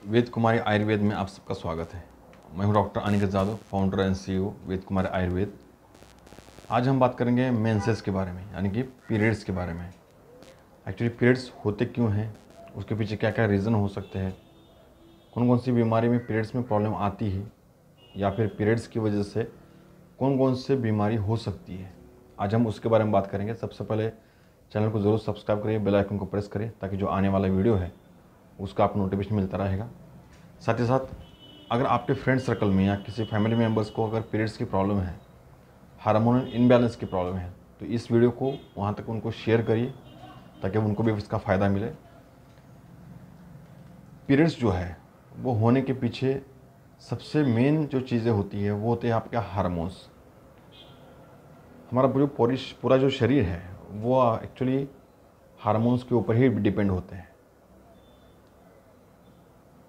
वेद कुमारी आयुर्वेद में आप सबका स्वागत है। मैं हूं doctor Aniket Yadav, founder and CEO Ved Kumari Ayurveda. आज हम बात करेंगे मेंसेस के बारे में, यानी कि पीरियड्स के बारे में। एक्चुअली पीरियड्स होते क्यों हैं, उसके पीछे क्या क्या रीज़न हो सकते हैं, कौन कौन सी बीमारी में पीरियड्स में प्रॉब्लम आती है, या फिर पीरियड्स की वजह से कौन कौन से बीमारी हो सकती है। आज हम उसके बारे में बात करेंगे। सबसे पहले चैनल को ज़रूर सब्सक्राइब करिए, बेल आइकन को प्रेस करिए, ताकि जो आने वाला वीडियो है उसका आपको नोटिफिकेशन मिलता रहेगा। साथ ही साथ अगर आपके फ्रेंड सर्कल में या किसी फैमिली मेम्बर्स को अगर पीरियड्स की प्रॉब्लम है, हार्मोनल इनबैलेंस की प्रॉब्लम है, तो इस वीडियो को वहाँ तक उनको शेयर करिए, ताकि उनको भी इसका फ़ायदा मिले। पीरियड्स जो है वो होने के पीछे सबसे मेन जो चीज़ें होती है वो होते हैं आपके हार्मोन्स। हमारा पूरा जो शरीर है वो एक्चुअली हार्मोन्स के ऊपर ही डिपेंड होते हैं।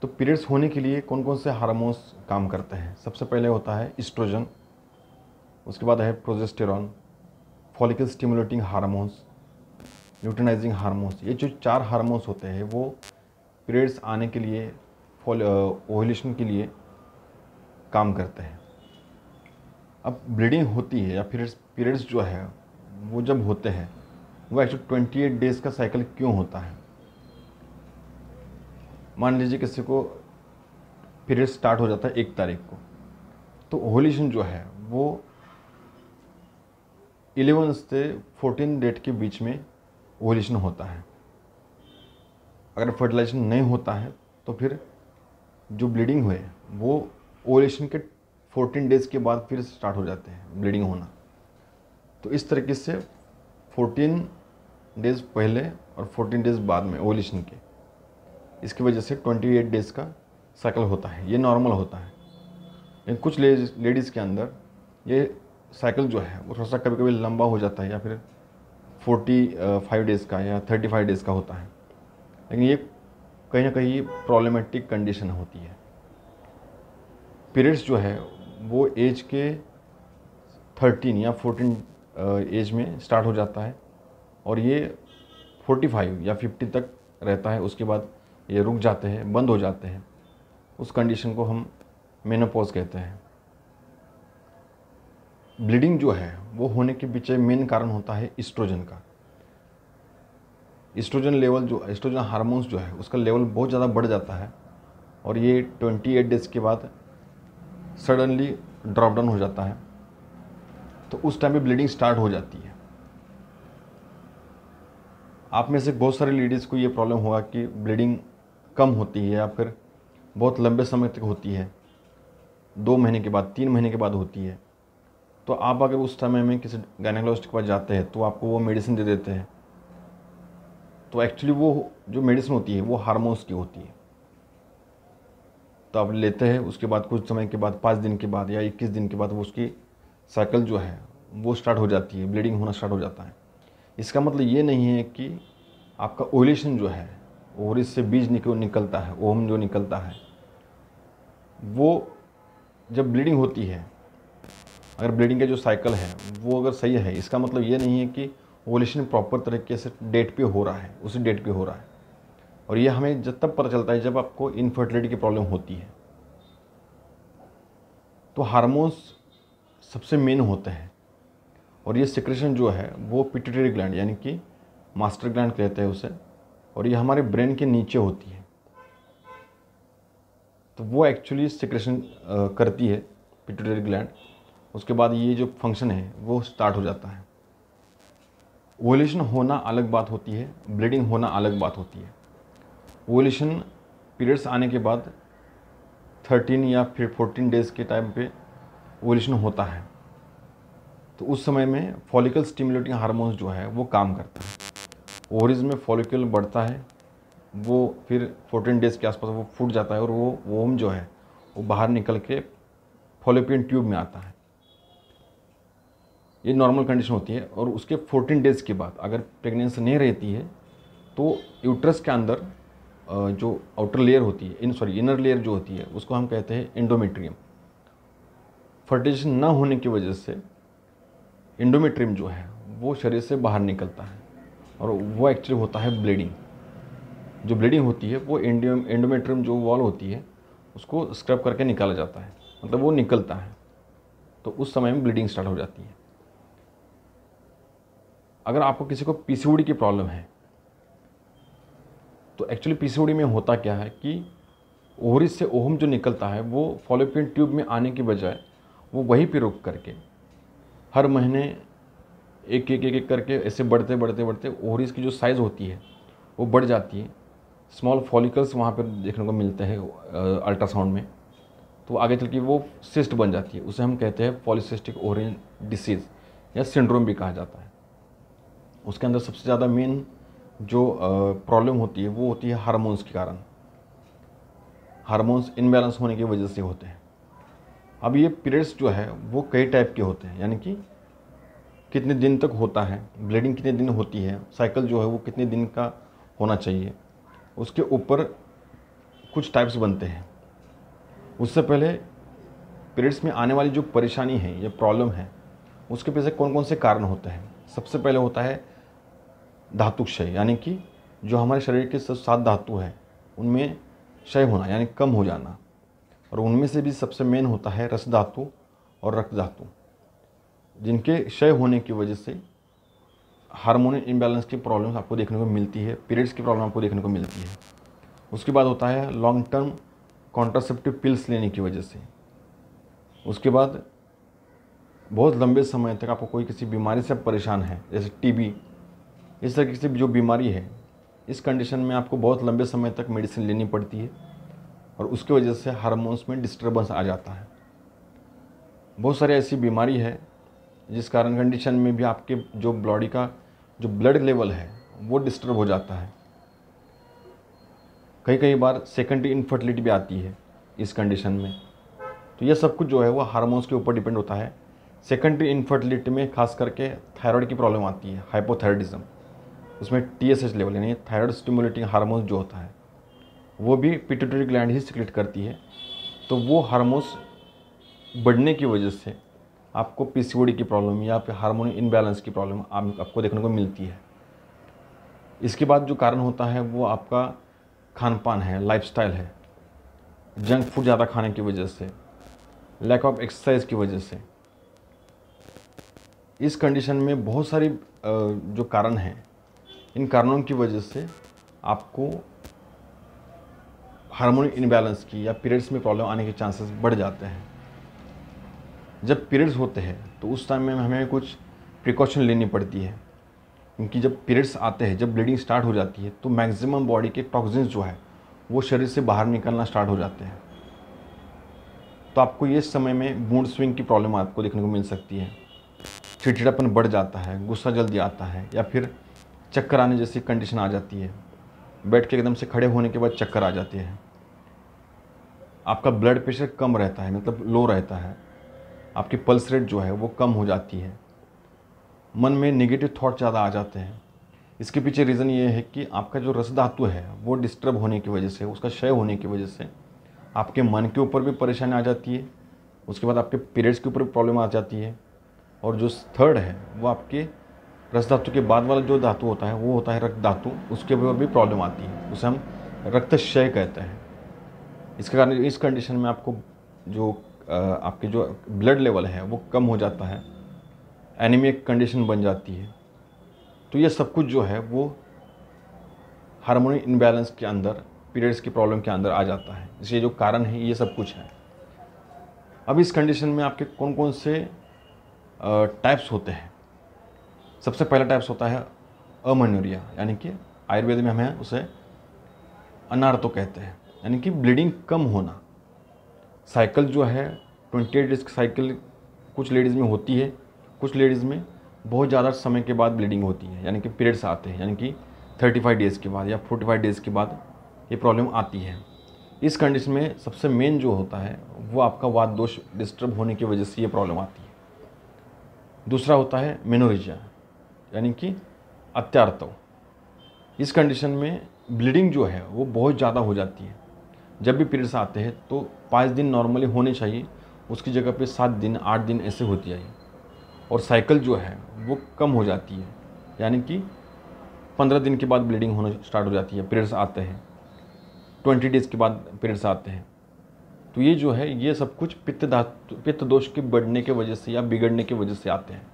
तो पीरियड्स होने के लिए कौन कौन से हार्मोन्स काम करते हैं? सबसे पहले होता है इस्ट्रोजन, उसके बाद है progesterone, follicle stimulating hormones, luteinising hormones. ये जो 4 हार्मोन्स होते हैं वो पीरियड्स आने के लिए, ओव्यूलेशन के लिए काम करते हैं। अब ब्लीडिंग होती है या पीरियड्स जो है वो जब होते हैं वो एक्चुअली 28 डेज़ का साइकिल क्यों होता है? मान लीजिए किसी को पीरियड स्टार्ट हो जाता है 1 तारीख को, तो ओव्यूलेशन जो है वो 11 से 14 डेट के बीच में ओव्यूलेशन होता है। अगर फर्टिलाइजेशन नहीं होता है तो फिर जो ब्लीडिंग हुए वो ओव्यूलेशन के 14 डेज़ के बाद फिर स्टार्ट हो जाते हैं ब्लीडिंग होना। तो इस तरीके से 14 डेज़ पहले और 14 डेज़ बाद में ओव्यूलेशन के, इसकी वजह से 28 डेज़ का साइकिल होता है। ये नॉर्मल होता है। लेकिन कुछ लेडीज़ के अंदर ये साइकिल जो है वो थोड़ा सा कभी कभी लंबा हो जाता है, या फिर 45 डेज़ का या 35 डेज़ का होता है। लेकिन ये कहीं ना कहीं प्रॉब्लमेटिक कंडीशन होती है। पीरियड्स जो है वो एज के 13 या 14 एज में स्टार्ट हो जाता है, और ये 45 या 50 तक रहता है। उसके बाद ये रुक जाते हैं, बंद हो जाते हैं। उस कंडीशन को हम मेनोपॉज कहते हैं। ब्लीडिंग जो है वो होने के पीछे मेन कारण होता है इस्ट्रोजन का। इस्ट्रोजन हार्मोन्स जो है उसका लेवल बहुत ज़्यादा बढ़ जाता है, और ये 28 डेज़ के बाद सडनली ड्रॉप डाउन हो जाता है। तो उस टाइम पे ब्लीडिंग स्टार्ट हो जाती है। आप में से बहुत सारी लेडीज़ को ये प्रॉब्लम होगा कि ब्लीडिंग कम होती है, या फिर बहुत लंबे समय तक होती है, 2 महीने के बाद, 3 महीने के बाद होती है। तो आप अगर उस समय में किसी गायनेकोलॉजिस्ट के पास जाते हैं तो आपको वो मेडिसिन दे देते हैं। तो एक्चुअली वो जो मेडिसिन होती है वो हार्मोन्स की होती है। तो आप लेते हैं, उसके बाद कुछ समय के बाद, 5 दिन के बाद या 21 दिन के बाद वो उसकी साइकिल जो है वो स्टार्ट हो जाती है, ब्लीडिंग होना स्टार्ट हो जाता है। इसका मतलब ये नहीं है कि आपका ओव्यूलेशन जो है, ओवरीज से बीज निकलता है, ओवम जो निकलता है, वो जब ब्लीडिंग होती है, अगर ब्लीडिंग का जो साइकिल है वो अगर सही है, इसका मतलब ये नहीं है कि ओव्यूलेशन प्रॉपर तरीके से डेट पे हो रहा है, उसी डेट पे हो रहा है। और ये हमें जब तब पता चलता है जब आपको इनफर्टिलिटी की प्रॉब्लम होती है। तो हार्मोन्स सबसे मेन होते हैं, और ये सिक्रेशन जो है वो पिट्यूटरी ग्लैंड, यानी कि मास्टर ग्लैंड कहते हैं उसे, और ये हमारे ब्रेन के नीचे होती है। तो वो एक्चुअली सिक्रेशन करती है, पिट्यूटरी ग्लैंड। उसके बाद ये जो फंक्शन है वो स्टार्ट हो जाता है। ओव्यूलेशन होना अलग बात होती है, ब्लीडिंग होना अलग बात होती है। ओव्यूलेशन पीरियड्स आने के बाद 13 या फिर 14 डेज़ के टाइम पे ओव्यूलेशन होता है। तो उस समय में फॉलिकल स्टिमुलेटिंग हार्मोन्स जो है वो काम करता है। ओवरीज में फॉलिकल बढ़ता है, वो फिर 14 डेज़ के आसपास वो फूट जाता है, और वो वोम जो है वो बाहर निकल के फॉलोपियन ट्यूब में आता है। ये नॉर्मल कंडीशन होती है। और उसके 14 डेज़ के बाद अगर प्रेगनेंसी नहीं रहती है तो यूट्रस के अंदर जो आउटर लेयर होती है, इनर लेयर जो होती है, उसको हम कहते हैं एंडोमेट्रियम। फर्टिलाइजेशन ना होने की वजह से एंडोमेट्रियम जो है वो शरीर से बाहर निकलता है, और वो एक्चुअली होता है ब्लीडिंग। जो ब्लीडिंग होती है वो एंडोमेट्रियम जो वॉल होती है उसको स्क्रब करके निकाला जाता है, मतलब वो निकलता है, तो उस समय में ब्लीडिंग स्टार्ट हो जाती है। अगर आपको किसी को पीसीओडी की प्रॉब्लम है तो एक्चुअली पीसीओडी में होता क्या है कि ओवरी से ओहम जो निकलता है वो फॉलोपियन ट्यूब में आने की बजाय वो वहीं पे रुक करके हर महीने एक एक एक एक करके ऐसे बढ़ते बढ़ते बढ़ते ओवरीज की जो साइज़ होती है वो बढ़ जाती है। स्मॉल फॉलिकल्स वहाँ पर देखने को मिलते हैं अल्ट्रासाउंड में, तो आगे चल के वो सिस्ट बन जाती है, उसे हम कहते हैं पॉलीसिस्टिक ओवरियन डिसीज़ या सिंड्रोम भी कहा जाता है। उसके अंदर सबसे ज़्यादा मेन जो प्रॉब्लम होती है वो होती है हार्मोन्स के कारण। हार्मोन्स इनबैलेंस होने की वजह से होते हैं। अब ये पीरियड्स जो है वो कई टाइप के होते हैं, यानी कि कितने दिन तक होता है, ब्लीडिंग कितने दिन होती है, साइकिल जो है वो कितने दिन का होना चाहिए, उसके ऊपर कुछ टाइप्स बनते हैं। उससे पहले पीरियड्स में आने वाली जो परेशानी है या प्रॉब्लम है उसके पीछे कौन कौन से कारण होते हैं। सबसे पहले होता है धातु क्षय, यानी कि जो हमारे शरीर के 7 धातु है उनमें क्षय होना यानी कम हो जाना, और उनमें से भी सबसे मेन होता है रस धातु और रक्त धातु, जिनके क्षय होने की वजह से हार्मोनल इम्बैलेंस की प्रॉब्लम्स आपको देखने को मिलती है, पीरियड्स की प्रॉब्लम आपको देखने को मिलती है। उसके बाद होता है लॉन्ग टर्म कॉन्ट्रासेप्टिव पिल्स लेने की वजह से। उसके बाद बहुत लंबे समय तक आपको कोई किसी बीमारी से परेशान है, जैसे टीबी, इस तरह की जो बीमारी है, इस कंडीशन में आपको बहुत लंबे समय तक मेडिसिन लेनी पड़ती है और उसकी वजह से हार्मोन्स में डिस्टर्बेंस आ जाता है। बहुत सारी ऐसी बीमारी है जिस कारण कंडीशन में भी आपके जो बॉडी का जो ब्लड लेवल है वो डिस्टर्ब हो जाता है। कई बार सेकेंडरी इनफर्टिलिटी भी आती है इस कंडीशन में। तो ये सब कुछ जो है वो हार्मोन्स के ऊपर डिपेंड होता है। सेकेंडरी इनफर्टिलिटी में खास करके थायराइड की प्रॉब्लम आती है, हाइपोथायराइडिज्म। उसमें TSH लेवल यानी थायराइड स्टिमुलेटिंग हार्मोन जो होता है वो भी पिट्यूटरी ग्लैंड ही सिक्रेट करती है, तो वो हार्मोन्स बढ़ने की वजह से आपको पीसीओडी की प्रॉब्लम या फिर हार्मोन इनबैलेंस की प्रॉब्लम आपको देखने को मिलती है। इसके बाद जो कारण होता है वो आपका खान पान है, लाइफस्टाइल है, जंक फूड ज़्यादा खाने की वजह से, लैक ऑफ एक्सरसाइज की वजह से। इस कंडीशन में बहुत सारी जो कारण हैं, इन कारणों की वजह से आपको हार्मोन इनबैलेंस की या पीरियड्स में प्रॉब्लम आने के चांसेस बढ़ जाते हैं। जब पीरियड्स होते हैं तो उस टाइम में हमें कुछ प्रिकॉशन लेनी पड़ती है, क्योंकि जब पीरियड्स आते हैं, जब ब्लीडिंग स्टार्ट हो जाती है तो मैक्सिमम बॉडी के टॉक्सिन्स जो है वो शरीर से बाहर निकलना स्टार्ट हो जाते हैं। तो आपको ये समय में मूड स्विंग की प्रॉब्लम आपको देखने को मिल सकती है, चिड़चिड़ापन बढ़ जाता है, गुस्सा जल्दी आता है, या फिर चक्कर आने जैसी कंडीशन आ जाती है। बैठ के एकदम से खड़े होने के बाद चक्कर आ जाते हैं। आपका ब्लड प्रेशर कम रहता है, मतलब लो रहता है। आपकी पल्स रेट जो है वो कम हो जाती है। मन में नेगेटिव थॉट ज़्यादा आ जाते हैं। इसके पीछे रीज़न ये है कि आपका जो रस धातु है वो डिस्टर्ब होने की वजह से, उसका क्षय होने की वजह से आपके मन के ऊपर भी परेशानी आ जाती है। उसके बाद आपके पीरियड्स के ऊपर भी प्रॉब्लम आ जाती है। और जो थर्ड है वो आपके रस धातु के बाद वाला जो धातु होता है वो होता है रक्त धातु, उसके ऊपर भी प्रॉब्लम आती है। उसे हम रक्त क्षय कहते हैं। इसके कारण इस कंडीशन में आपको जो आपके जो ब्लड लेवल है वो कम हो जाता है, एनीमिक कंडीशन बन जाती है। तो ये सब कुछ जो है वो हार्मोनल इनबैलेंस के अंदर, पीरियड्स की प्रॉब्लम के अंदर आ जाता है। इसलिए जो कारण है ये सब कुछ है। अब इस कंडीशन में आपके कौन कौन से टाइप्स होते हैं। सबसे पहला टाइप्स होता है अमेनोरिया, यानी कि आयुर्वेद में हमें उसे अनार्तो कहते हैं, यानी कि ब्लीडिंग कम होना। साइकिल जो है 28 डेज की साइकिल कुछ लेडीज़ में होती है, कुछ लेडीज़ में बहुत ज़्यादा समय के बाद ब्लीडिंग होती है, यानी कि पीरियड्स आते हैं, यानी कि 35 डेज़ के बाद या 45 डेज़ के बाद ये प्रॉब्लम आती है। इस कंडीशन में सबसे मेन जो होता है वो आपका वात दोष डिस्टर्ब होने की वजह से ये प्रॉब्लम आती है। दूसरा होता है मेनोरेजिया, यानी कि अत्यार्तव। इस कंडीशन में ब्लीडिंग जो है वो बहुत ज़्यादा हो जाती है। जब भी पीरियड्स आते हैं तो 5 दिन नॉर्मली होने चाहिए, उसकी जगह पे 7 दिन 8 दिन ऐसे होती है। और साइकिल जो है वो कम हो जाती है, यानी कि 15 दिन के बाद ब्लीडिंग होना स्टार्ट हो जाती है, पीरियड्स आते हैं, 20 डेज़ के बाद पीरियड्स आते हैं। तो ये जो है ये सब कुछ पित्त दोष के बढ़ने के वजह से या बिगड़ने की वजह से आते हैं।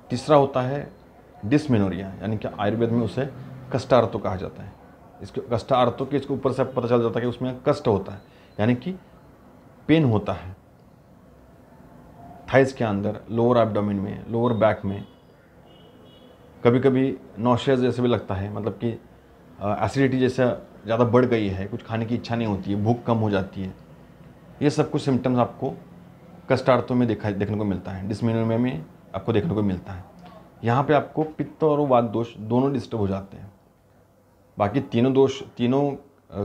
तीसरा होता है डिस्मेनोरिया, यानी कि आयुर्वेद में उसे कष्टार्थो कहा जाता है। इसके कष्टार्थो के इसके ऊपर से पता चल जाता है कि उसमें कष्ट होता है, यानी कि पेन होता है थाइस के अंदर, लोअर एब्डोमेन में, लोअर बैक में। कभी कभी नॉशिया जैसे भी लगता है, मतलब कि एसिडिटी जैसा ज़्यादा बढ़ गई है, कुछ खाने की इच्छा नहीं होती है, भूख कम हो जाती है। ये सब कुछ सिम्टम्स आपको कष्टार्थों में देखने को मिलता है, डिस्मेनोरिया में आपको देखने को मिलता है। यहाँ पे आपको पित्त और वात दोष दोनों डिस्टर्ब हो जाते हैं। बाकी तीनों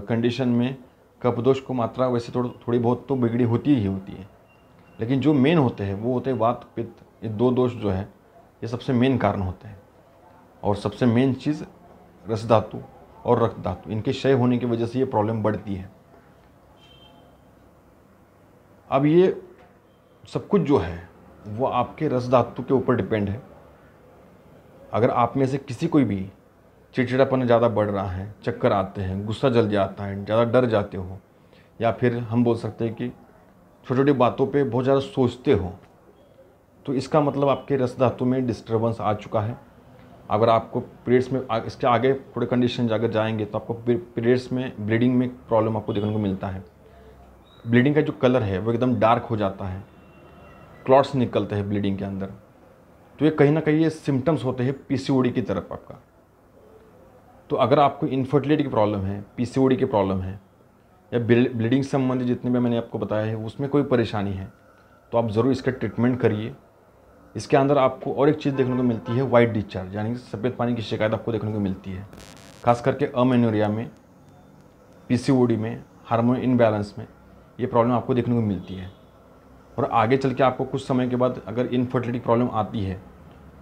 कंडीशन में कफ दोष को मात्रा वैसे थोड़ी बहुत तो बिगड़ी होती ही होती है, लेकिन जो मेन होते हैं वो होते हैं वात पित्त। ये दो दोष जो है ये सबसे मेन कारण होते हैं। और सबसे मेन चीज़ रस धातु और रक्त धातु, इनके क्षय होने की वजह से ये प्रॉब्लम बढ़ती है। अब ये सब कुछ जो है वो आपके रस धातु के ऊपर डिपेंड है। अगर आप में से किसी कोई भी चिड़चिड़ापन ज़्यादा बढ़ रहा है, चक्कर आते हैं, गुस्सा जल्दी आता है, ज़्यादा डर जाते हो, या फिर हम बोल सकते हैं कि छोटी छोटी बातों पे बहुत ज़्यादा सोचते हो, तो इसका मतलब आपके रस धातु में डिस्टर्बेंस आ चुका है। अगर आपको पीरियड्स में इसके आगे थोड़े कंडीशन अगर जाएंगे तो आपको पीरियड्स में ब्लीडिंग में प्रॉब्लम आपको देखने को मिलता है। ब्लीडिंग का जो कलर है वो एकदम डार्क हो जाता है, क्लॉट्स निकलते हैं ब्लीडिंग के अंदर। तो ये कहीं ना कहीं ये सिम्टम्स होते हैं पीसीओडी की तरफ आपका। तो अगर आपको इनफर्टिलिटी की प्रॉब्लम है, पीसीओडी की प्रॉब्लम है, या ब्लीडिंग संबंधी जितने भी मैंने आपको बताया है उसमें कोई परेशानी है, तो आप ज़रूर इसका ट्रीटमेंट करिए। इसके अंदर आपको और एक चीज़ देखने को मिलती है वाइट डिस्चार्ज, यानी कि सफ़ेद पानी की शिकायत आपको देखने को मिलती है, खास करके अमेनोरिया में, पीसीओडी में, हार्मोन इनबैलेंस में ये प्रॉब्लम आपको देखने को मिलती है। और आगे चल के आपको कुछ समय के बाद अगर इनफर्टिलिटी प्रॉब्लम आती है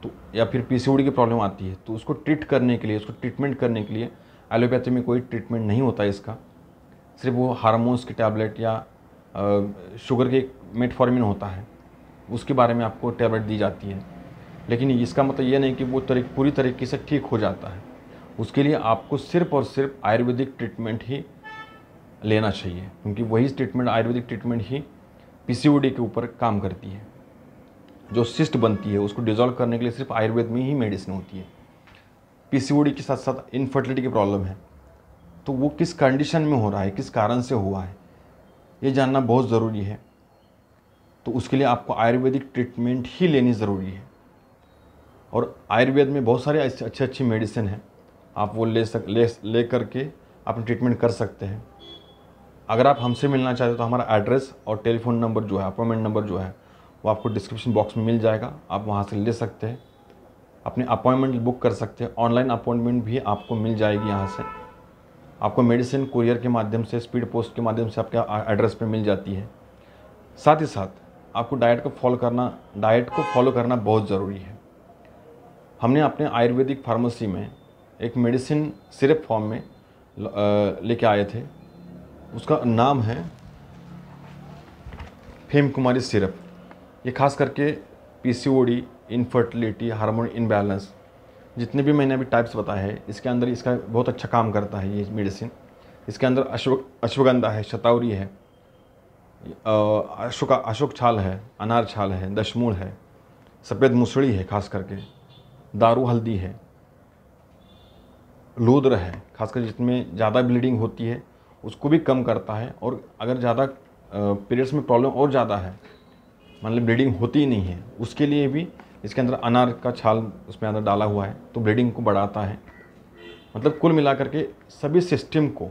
तो, या फिर पीसीओडी की प्रॉब्लम आती है, तो उसको ट्रीटमेंट करने के लिए एलोपैथी में कोई ट्रीटमेंट नहीं होता है इसका। सिर्फ वो हार्मोन्स की टैबलेट या शुगर के मेटफॉर्मिन होता है, उसके बारे में आपको टैबलेट दी जाती है। लेकिन इसका मतलब ये नहीं कि वो पूरी तरीके से ठीक हो जाता है। उसके लिए आपको सिर्फ और सिर्फ आयुर्वेदिक ट्रीटमेंट ही लेना चाहिए, क्योंकि वही ट्रीटमेंट, आयुर्वेदिक ट्रीटमेंट ही पीसीओडी के ऊपर काम करती है। जो सिस्ट बनती है उसको डिज़ोल्व करने के लिए सिर्फ आयुर्वेद में ही मेडिसिन होती है। पीसीओडी के साथ साथ इनफर्टिलिटी की प्रॉब्लम है, तो वो किस कंडीशन में हो रहा है, किस कारण से हुआ है, ये जानना बहुत ज़रूरी है। तो उसके लिए आपको आयुर्वेदिक ट्रीटमेंट ही लेनी ज़रूरी है। और आयुर्वेद में बहुत सारे अच्छी मेडिसिन हैं, आप वो ले करके अपनी ट्रीटमेंट कर सकते हैं। अगर आप हमसे मिलना चाहते हो तो हमारा एड्रेस और टेलीफोन नंबर जो है, अपॉइंटमेंट नंबर जो है, वो आपको डिस्क्रिप्शन बॉक्स में मिल जाएगा। आप वहाँ से ले सकते हैं, अपने अपॉइंटमेंट बुक कर सकते हैं। ऑनलाइन अपॉइंटमेंट भी आपको मिल जाएगी। यहाँ से आपको मेडिसिन कुरियर के माध्यम से, स्पीड पोस्ट के माध्यम से आपके एड्रेस पे मिल जाती है। साथ ही साथ आपको डाइट को फॉलो करना बहुत ज़रूरी है। हमने अपने आयुर्वेदिक फार्मेसी में एक मेडिसिन सिरप फॉर्म में लेके आए थे, उसका नाम है फेम कुमारी सिरप। ये खास करके पीसीओडी, इनफर्टिलिटी, हार्मोन इनबैलेंस, जितने भी मैंने अभी टाइप्स बताए हैं, इसके अंदर इसका बहुत अच्छा काम करता है ये मेडिसिन। इसके अंदर अश्वगंधा है, शतावरी है, अशोक छाल है, अनार छाल है, दशमूल है, सफ़ेद मुसड़ी है, खास करके दारू हल्दी है, लूद्र है, खासकर जिसमें ज़्यादा ब्लीडिंग होती है उसको भी कम करता है। और अगर ज़्यादा पीरियड्स में प्रॉब्लम और ज़्यादा है, मतलब ब्लीडिंग होती ही नहीं है, उसके लिए भी इसके अंदर अनार का छाल उसमें अंदर डाला हुआ है, तो ब्लीडिंग को बढ़ाता है। मतलब कुल मिलाकर के सभी सिस्टम को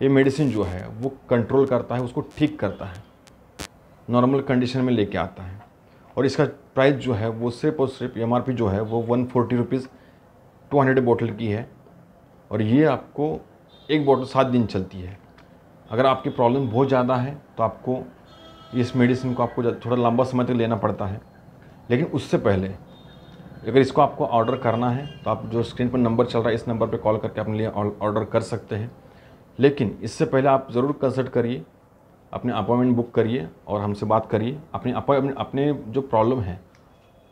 ये मेडिसिन जो है वो कंट्रोल करता है, उसको ठीक करता है, नॉर्मल कंडीशन में लेके आता है। और इसका प्राइस जो है वो सिर्फ और सिर्फ एमआरपी जो है वो 140 रुपीज़ 200 बोतल की है। और ये आपको एक बोतल 7 दिन चलती है। अगर आपकी प्रॉब्लम बहुत ज़्यादा है तो आपको इस मेडिसिन को आपको थोड़ा लंबा समय तक लेना पड़ता है। लेकिन उससे पहले अगर इसको आपको ऑर्डर करना है तो आप जो स्क्रीन पर नंबर चल रहा है, इस नंबर पर कॉल करके अपने लिए ऑर्डर कर सकते हैं। लेकिन इससे पहले आप ज़रूर कंसल्ट करिए, अपने अपॉइंटमेंट बुक करिए और हमसे बात करिए। अपने जो प्रॉब्लम है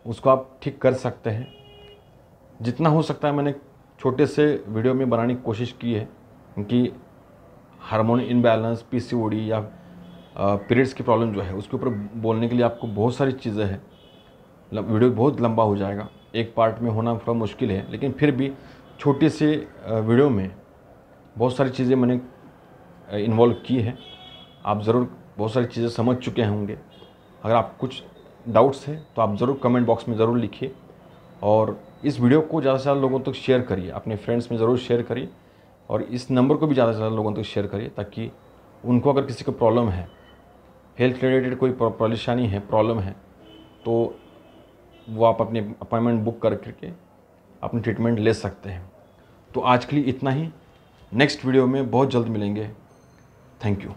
उसको आप ठीक कर सकते हैं। जितना हो सकता है मैंने छोटे से वीडियो में बनाने की कोशिश की है, क्योंकि हार्मोन इनबैलेंस, पीसीओडी या पीरियड्स की प्रॉब्लम जो है उसके ऊपर बोलने के लिए आपको बहुत सारी चीज़ें हैं। वीडियो बहुत लंबा हो जाएगा, एक पार्ट में होना थोड़ा मुश्किल है, लेकिन फिर भी छोटी सी वीडियो में बहुत सारी चीज़ें मैंने इन्वॉल्व की है। आप ज़रूर बहुत सारी चीज़ें समझ चुके होंगे। अगर आप कुछ डाउट्स हैं तो आप ज़रूर कमेंट बॉक्स में ज़रूर लिखिए, और इस वीडियो को ज़्यादा से ज़्यादा लोगों तक शेयर करिए, अपने फ्रेंड्स में ज़रूर शेयर करिए, और इस नंबर को भी ज़्यादा से ज़्यादा लोगों तक शेयर करिए, ताकि उनको अगर किसी को प्रॉब्लम है, हेल्थ रिलेटेड कोई परेशानी है, प्रॉब्लम है, तो वो आप अपनी अपॉइंटमेंट बुक करके अपनी ट्रीटमेंट ले सकते हैं। तो आज के लिए इतना ही। नेक्स्ट वीडियो में बहुत जल्द मिलेंगे। Thank you.